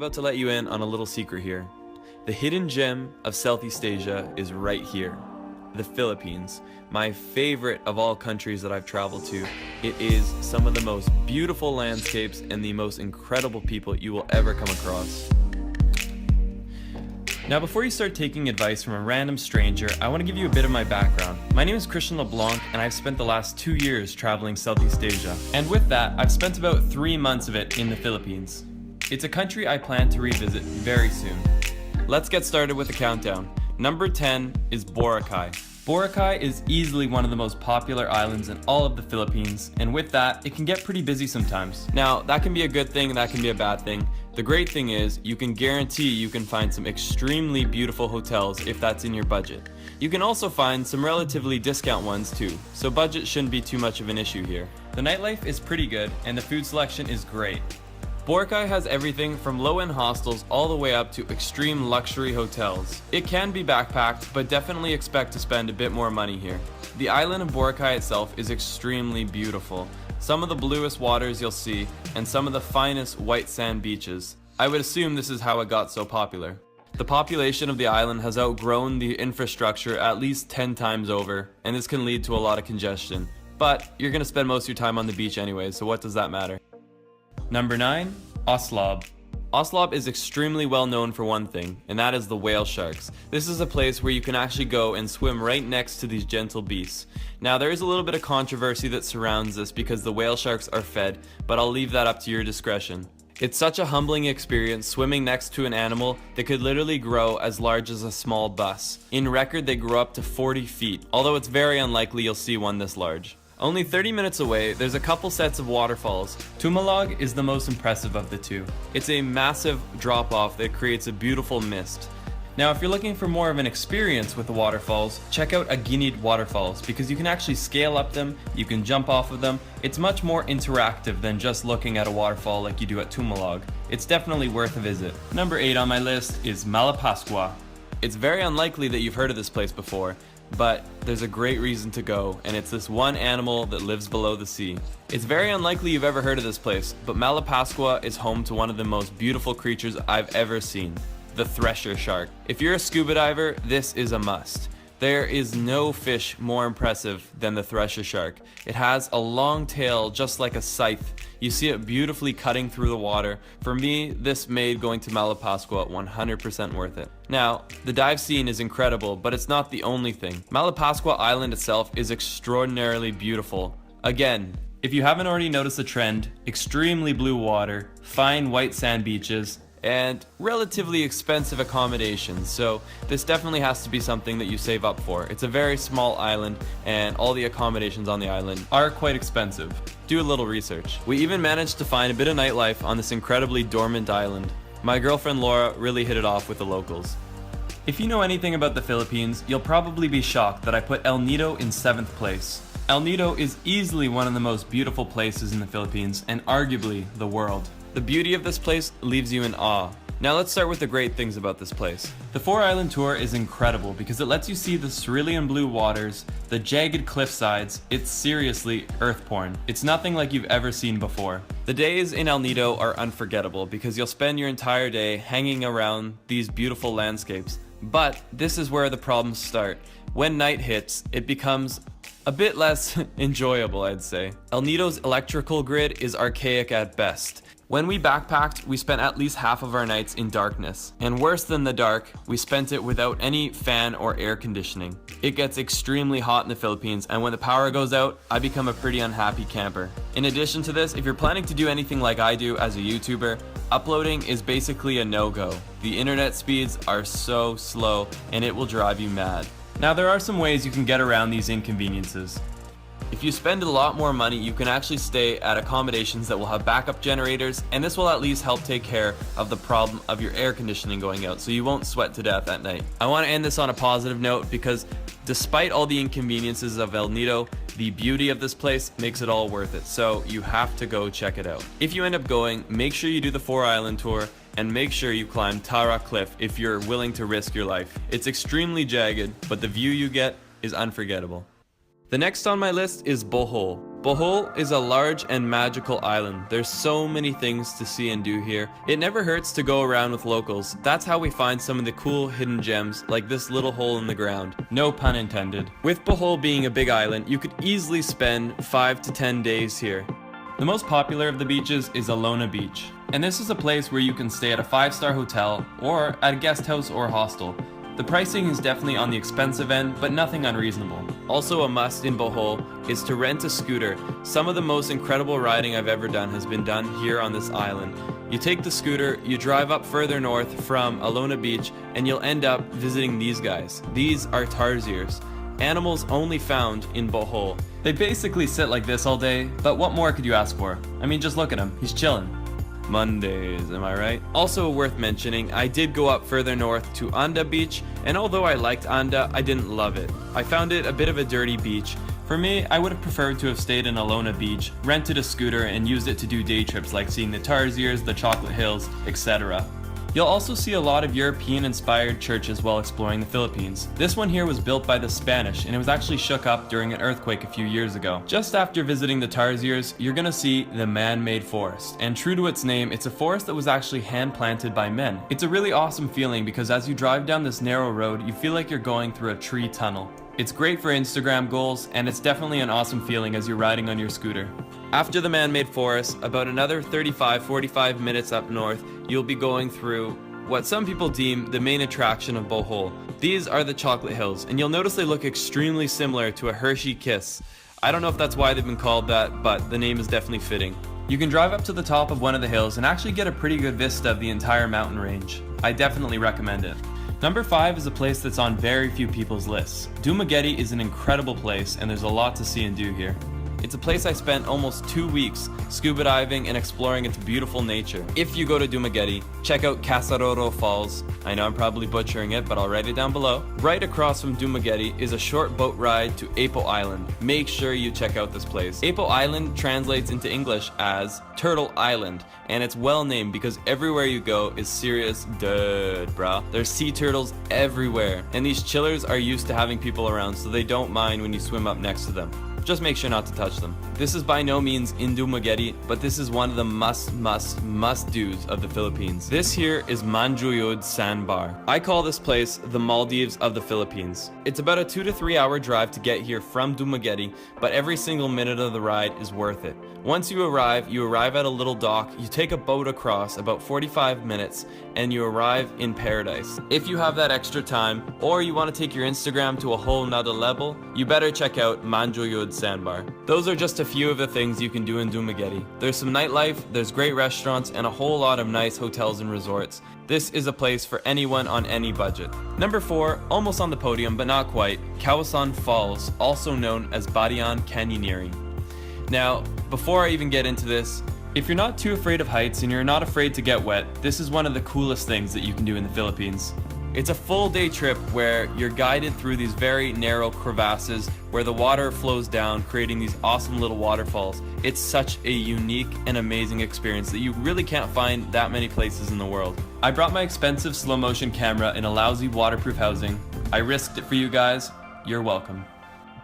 about to let you in on a little secret here. The hidden gem of Southeast Asia is right here, the Philippines. My favorite of all countries that I've traveled to. It is some of the most beautiful landscapes and the most incredible people you will ever come across. Now before you start taking advice from a random stranger, I want to give you a bit of my background. My name is Christian LeBlanc and I've spent the last 2 years traveling Southeast Asia. And with that, I've spent about 3 months of it in the Philippines. It's a country I plan to revisit very soon. Let's get started with the countdown. Number 10 is Boracay. Boracay is easily one of the most popular islands in all of the Philippines, and with that, it can get pretty busy sometimes. Now, that can be a good thing and that can be a bad thing. The great thing is, you can guarantee you can find some extremely beautiful hotels if that's in your budget. You can also find some relatively discount ones too, so budget shouldn't be too much of an issue here. The nightlife is pretty good and the food selection is great. Boracay has everything from low-end hostels all the way up to extreme luxury hotels. It can be backpacked, but definitely expect to spend a bit more money here. The island of Boracay itself is extremely beautiful. Some of the bluest waters you'll see, and some of the finest white sand beaches. I would assume this is how it got so popular. The population of the island has outgrown the infrastructure at least 10 times over, and this can lead to a lot of congestion. But you're gonna spend most of your time on the beach anyway, so what does that matter? Number 9, Oslob. Oslob is extremely well known for one thing, and that is the whale sharks. This is a place where you can actually go and swim right next to these gentle beasts. Now there is a little bit of controversy that surrounds this because the whale sharks are fed, but I'll leave that up to your discretion. It's such a humbling experience swimming next to an animal that could literally grow as large as a small bus. In record they grow up to 40 feet, although it's very unlikely you'll see one this large. Only 30 minutes away, there's a couple sets of waterfalls. Tumalog is the most impressive of the two. It's a massive drop-off that creates a beautiful mist. Now if you're looking for more of an experience with the waterfalls, check out Aguinid waterfalls because you can actually scale up them, you can jump off of them. It's much more interactive than just looking at a waterfall like you do at Tumalog. It's definitely worth a visit. Number 8 on my list is Malapascua. It's very unlikely that you've heard of this place before, but there's a great reason to go, and it's this one animal that lives below the sea. It's very unlikely you've ever heard of this place, but Malapascua is home to one of the most beautiful creatures I've ever seen, the thresher shark. If you're a scuba diver, this is a must. There is no fish more impressive than the thresher shark. It has a long tail just like a scythe. You see it beautifully cutting through the water. For me, this made going to Malapascua 100% worth it. Now, the dive scene is incredible, but it's not the only thing. Malapascua Island itself is extraordinarily beautiful. Again, if you haven't already noticed the trend, extremely blue water, fine white sand beaches, and relatively expensive accommodations, so this definitely has to be something that you save up for. It's a very small island and all the accommodations on the island are quite expensive. Do a little research. We even managed to find a bit of nightlife on this incredibly dormant island. My girlfriend Laura really hit it off with the locals. If you know anything about the Philippines, you'll probably be shocked that I put El Nido in 7th place. El Nido is easily one of the most beautiful places in the Philippines and arguably the world. The beauty of this place leaves you in awe. Now let's start with the great things about this place. The 4-island tour is incredible because it lets you see the cerulean blue waters, the jagged cliff sides. It's seriously earth porn. It's nothing like you've ever seen before. The days in El Nido are unforgettable because you'll spend your entire day hanging around these beautiful landscapes. But this is where the problems start. When night hits, it becomes a bit less enjoyable, I'd say. El Nido's electrical grid is archaic at best. When we backpacked, we spent at least half of our nights in darkness. And worse than the dark, we spent it without any fan or air conditioning. It gets extremely hot in the Philippines, and when the power goes out, I become a pretty unhappy camper. In addition to this, if you're planning to do anything like I do as a YouTuber, uploading is basically a no-go. The internet speeds are so slow, and it will drive you mad. Now there are some ways you can get around these inconveniences. If you spend a lot more money, you can actually stay at accommodations that will have backup generators, and this will at least help take care of the problem of your air conditioning going out, so you won't sweat to death at night. I want to end this on a positive note because despite all the inconveniences of El Nido, the beauty of this place makes it all worth it, so you have to go check it out. If you end up going, make sure you do the 4-island tour, and make sure you climb Tara Cliff if you're willing to risk your life. It's extremely jagged, but the view you get is unforgettable. The next on my list is Bohol. Bohol is a large and magical island. There's so many things to see and do here. It never hurts to go around with locals. That's how we find some of the cool hidden gems, like this little hole in the ground. No pun intended. With Bohol being a big island, you could easily spend 5 to 10 days here. The most popular of the beaches is Alona Beach, and this is a place where you can stay at a 5-star hotel or at a guest house or hostel. The pricing is definitely on the expensive end, but nothing unreasonable. Also a must in Bohol is to rent a scooter. Some of the most incredible riding I've ever done has been done here on this island. You take the scooter, you drive up further north from Alona Beach, and you'll end up visiting these guys. These are tarsiers, animals only found in Bohol. They basically sit like this all day, but what more could you ask for? I mean, just look at him, he's chilling. Mondays, am I right? Also worth mentioning, I did go up further north to Anda Beach, and although I liked Anda, I didn't love it. I found it a bit of a dirty beach. For me, I would have preferred to have stayed in Alona Beach, rented a scooter, and used it to do day trips like seeing the Tarsiers, the Chocolate Hills, etc. You'll also see a lot of European-inspired churches while exploring the Philippines. This one here was built by the Spanish, and it was actually shook up during an earthquake a few years ago. Just after visiting the Tarsiers, you're gonna see the man-made forest. And true to its name, it's a forest that was actually hand-planted by men. It's a really awesome feeling because as you drive down this narrow road, you feel like you're going through a tree tunnel. It's great for Instagram goals, and it's definitely an awesome feeling as you're riding on your scooter. After the man-made forest, about another 35-45 minutes up north, you'll be going through what some people deem the main attraction of Bohol. These are the Chocolate Hills, and you'll notice they look extremely similar to a Hershey Kiss. I don't know if that's why they've been called that, but the name is definitely fitting. You can drive up to the top of one of the hills and actually get a pretty good vista of the entire mountain range. I definitely recommend it. Number 5 is a place that's on very few people's lists. Dumaguete is an incredible place, and there's a lot to see and do here. It's a place I spent almost 2 weeks scuba diving and exploring its beautiful nature. If you go to Dumaguete, check out Casaroro Falls. I know I'm probably butchering it, but I'll write it down below. Right across from Dumaguete is a short boat ride to Apo Island. Make sure you check out this place. Apo Island translates into English as Turtle Island, and it's well named because everywhere you go is serious dirt, brah. There's sea turtles everywhere, and these chillers are used to having people around, so they don't mind when you swim up next to them. Just make sure not to touch them. This is by no means in Dumaguete, but this is one of the must-do's of the Philippines. This here is Manjoyod Sandbar. I call this place the Maldives of the Philippines. It's about a 2 to 3 hour drive to get here from Dumaguete, but every single minute of the ride is worth it. Once you arrive at a little dock, you take a boat across about 45 minutes, and you arrive in paradise. If you have that extra time, or you want to take your Instagram to a whole nother level, you better check out Manjoyod Sandbar. Those are just a few of the things you can do in Dumaguete. There's some nightlife, there's great restaurants, and a whole lot of nice hotels and resorts. This is a place for anyone on any budget. Number 4, almost on the podium, but not quite, Kawasan Falls, also known as Barian Canyoneering. Now, before I even get into this, if you're not too afraid of heights and you're not afraid to get wet, this is one of the coolest things that you can do in the Philippines. It's a full day trip where you're guided through these very narrow crevasses where the water flows down, creating these awesome little waterfalls. It's such a unique and amazing experience that you really can't find that many places in the world. I brought my expensive slow motion camera in a lousy waterproof housing. I risked it for you guys. You're welcome.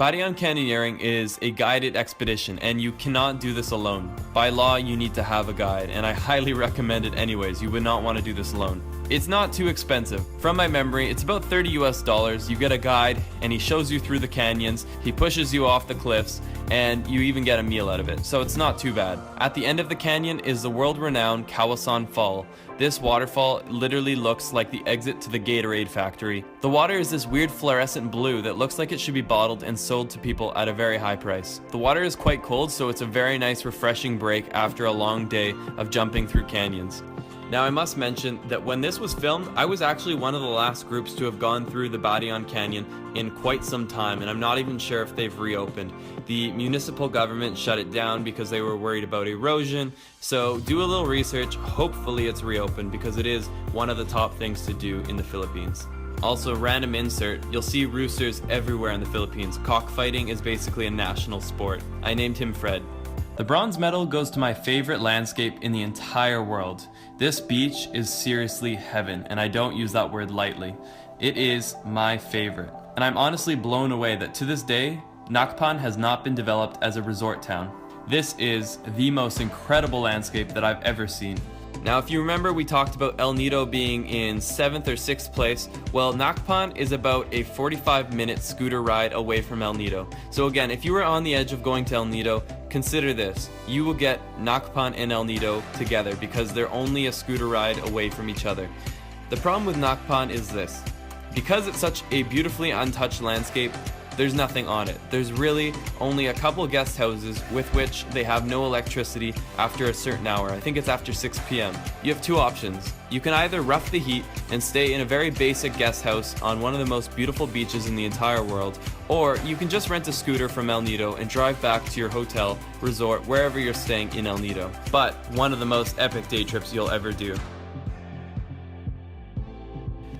Barian Canyoneering is a guided expedition, and you cannot do this alone. By law, you need to have a guide, and I highly recommend it anyways. You would not want to do this alone. It's not too expensive. From my memory, it's about $30 US. You get a guide, and he shows you through the canyons, he pushes you off the cliffs, and you even get a meal out of it, so it's not too bad. At the end of the canyon is the world-renowned Kawasan Fall. This waterfall literally looks like the exit to the Gatorade factory. The water is this weird fluorescent blue that looks like it should be bottled and sold to people at a very high price. The water is quite cold, so it's a very nice refreshing break after a long day of jumping through canyons. Now I must mention that when this was filmed, I was actually one of the last groups to have gone through the Barian Canyon in quite some time, and I'm not even sure if they've reopened. The municipal government shut it down because they were worried about erosion, so do a little research. Hopefully it's reopened because it is one of the top things to do in the Philippines. Also, random insert, you'll see roosters everywhere in the Philippines. Cockfighting is basically a national sport. I named him Fred. The bronze medal goes to my favorite landscape in the entire world. This beach is seriously heaven, and I don't use that word lightly. It is my favorite, and I'm honestly blown away that to this day, Nakpan has not been developed as a resort town. This is the most incredible landscape that I've ever seen. Now, if you remember, we talked about El Nido being in 7th or 6th place. Well, Nakpan is about a 45-minute scooter ride away from El Nido. So again, if you were on the edge of going to El Nido, consider this. You will get Nakpan and El Nido together because they're only a scooter ride away from each other. The problem with Nakpan is this. Because it's such a beautifully untouched landscape, there's nothing on it. There's really only a couple guest houses with which they have no electricity after a certain hour. I think it's after 6 p.m. You have two options. You can either rough the heat and stay in a very basic guest house on one of the most beautiful beaches in the entire world, or you can just rent a scooter from El Nido and drive back to your hotel, resort, wherever you're staying in El Nido. But one of the most epic day trips you'll ever do.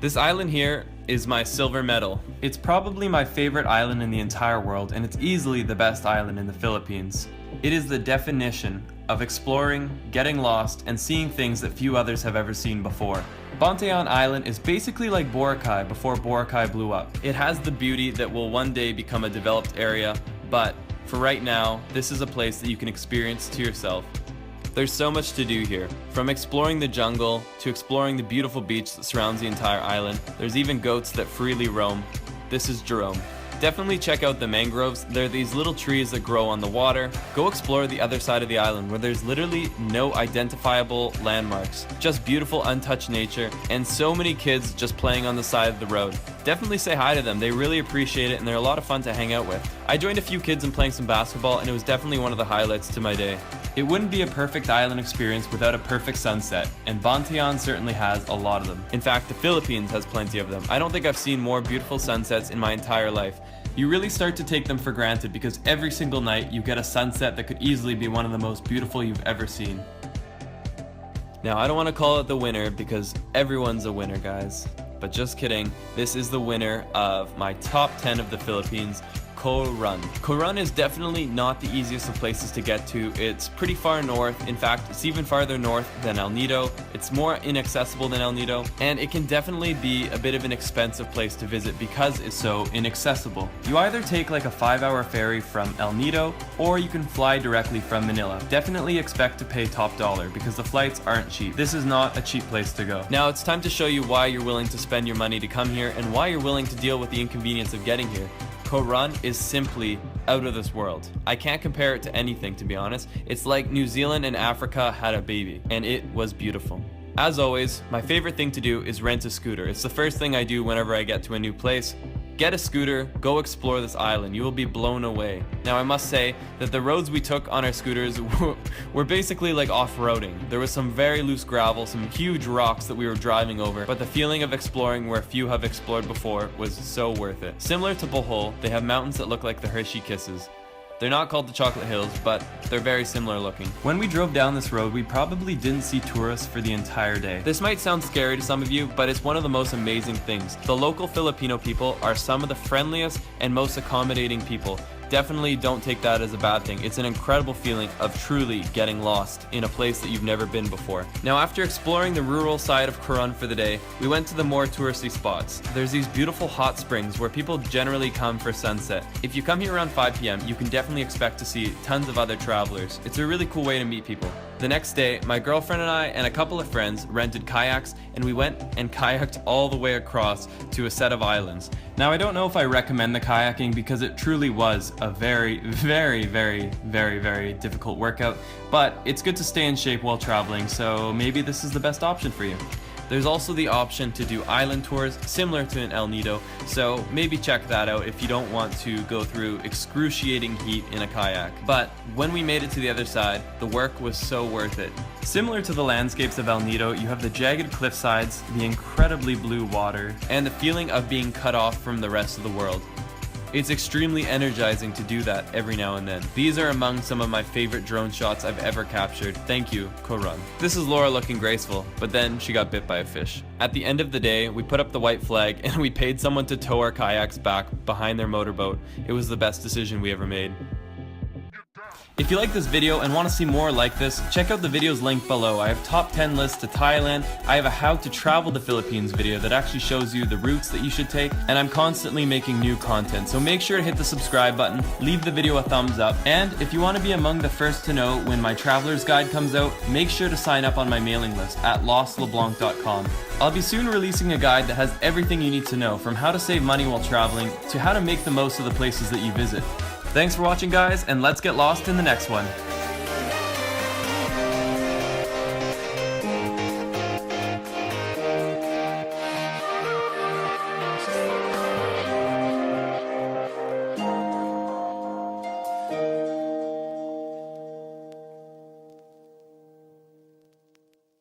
This island here is my silver medal. It's probably my favorite island in the entire world, and it's easily the best island in the Philippines. It is the definition of exploring, getting lost, and seeing things that few others have ever seen before. Bantayan Island is basically like Boracay before Boracay blew up. It has the beauty that will one day become a developed area, but for right now, this is a place that you can experience to yourself. There's so much to do here, from exploring the jungle to exploring the beautiful beach that surrounds the entire island. There's even goats that freely roam. This is Jerome. Definitely check out the mangroves. They're these little trees that grow on the water. Go explore the other side of the island where there's literally no identifiable landmarks. Just beautiful untouched nature and so many kids just playing on the side of the road. Definitely say hi to them. They really appreciate it and they're a lot of fun to hang out with. I joined a few kids in playing some basketball and it was definitely one of the highlights to my day. It wouldn't be a perfect island experience without a perfect sunset, and Bantayan certainly has a lot of them. In fact, the Philippines has plenty of them. I don't think I've seen more beautiful sunsets in my entire life. You really start to take them for granted because every single night you get a sunset that could easily be one of the most beautiful you've ever seen. Now, I don't want to call it the winner because everyone's a winner, guys. But just kidding, this is the winner of my top 10 of the Philippines, Coron. Coron is definitely not the easiest of places to get to. It's pretty far north. In fact, it's even farther north than El Nido. It's more inaccessible than El Nido, and it can definitely be a bit of an expensive place to visit because it's so inaccessible. You either take like a 5-hour ferry from El Nido, or you can fly directly from Manila. Definitely expect to pay top dollar because the flights aren't cheap. This is not a cheap place to go. Now it's time to show you why you're willing to spend your money to come here and why you're willing to deal with the inconvenience of getting here. Coron is simply out of this world. I can't compare it to anything, to be honest. It's like New Zealand and Africa had a baby, and it was beautiful. As always, my favorite thing to do is rent a scooter. It's the first thing I do whenever I get to a new place. Get a scooter, go explore this island. You will be blown away. Now, I must say that the roads we took on our scooters were basically like off-roading. There was some very loose gravel, some huge rocks that we were driving over, but the feeling of exploring where few have explored before was so worth it. Similar to Bohol, they have mountains that look like the Hershey Kisses. They're not called the Chocolate Hills, but they're very similar looking. When we drove down this road, we probably didn't see tourists for the entire day. This might sound scary to some of you, but it's one of the most amazing things. The local Filipino people are some of the friendliest and most accommodating people. Definitely don't take that as a bad thing. It's an incredible feeling of truly getting lost in a place that you've never been before. Now, after exploring the rural side of Coron for the day, we went to the more touristy spots. There's these beautiful hot springs where people generally come for sunset. If you come here around 5 p.m., you can definitely expect to see tons of other travelers. It's a really cool way to meet people. The next day, my girlfriend and I and a couple of friends rented kayaks and we went and kayaked all the way across to a set of islands. Now, I don't know if I recommend the kayaking because it truly was a very difficult workout, but it's good to stay in shape while traveling, so maybe this is the best option for you. There's also the option to do island tours similar to an El Nido, so maybe check that out if you don't want to go through excruciating heat in a kayak. But when we made it to the other side, the work was so worth it. Similar to the landscapes of El Nido, you have the jagged cliff sides, the incredibly blue water, and the feeling of being cut off from the rest of the world. It's extremely energizing to do that every now and then. These are among some of my favorite drone shots I've ever captured. Thank you, Coron. This is Laura looking graceful, but then she got bit by a fish. At the end of the day, we put up the white flag and we paid someone to tow our kayaks back behind their motorboat. It was the best decision we ever made. If you like this video and want to see more like this, check out the videos linked below. I have top 10 lists to Thailand, I have a how to travel the Philippines video that actually shows you the routes that you should take, and I'm constantly making new content. So make sure to hit the subscribe button, leave the video a thumbs up, and if you want to be among the first to know when my traveler's guide comes out, make sure to sign up on my mailing list at lostleblanc.com. I'll be soon releasing a guide that has everything you need to know, from how to save money while traveling to how to make the most of the places that you visit. Thanks for watching, guys, and let's get lost in the next one.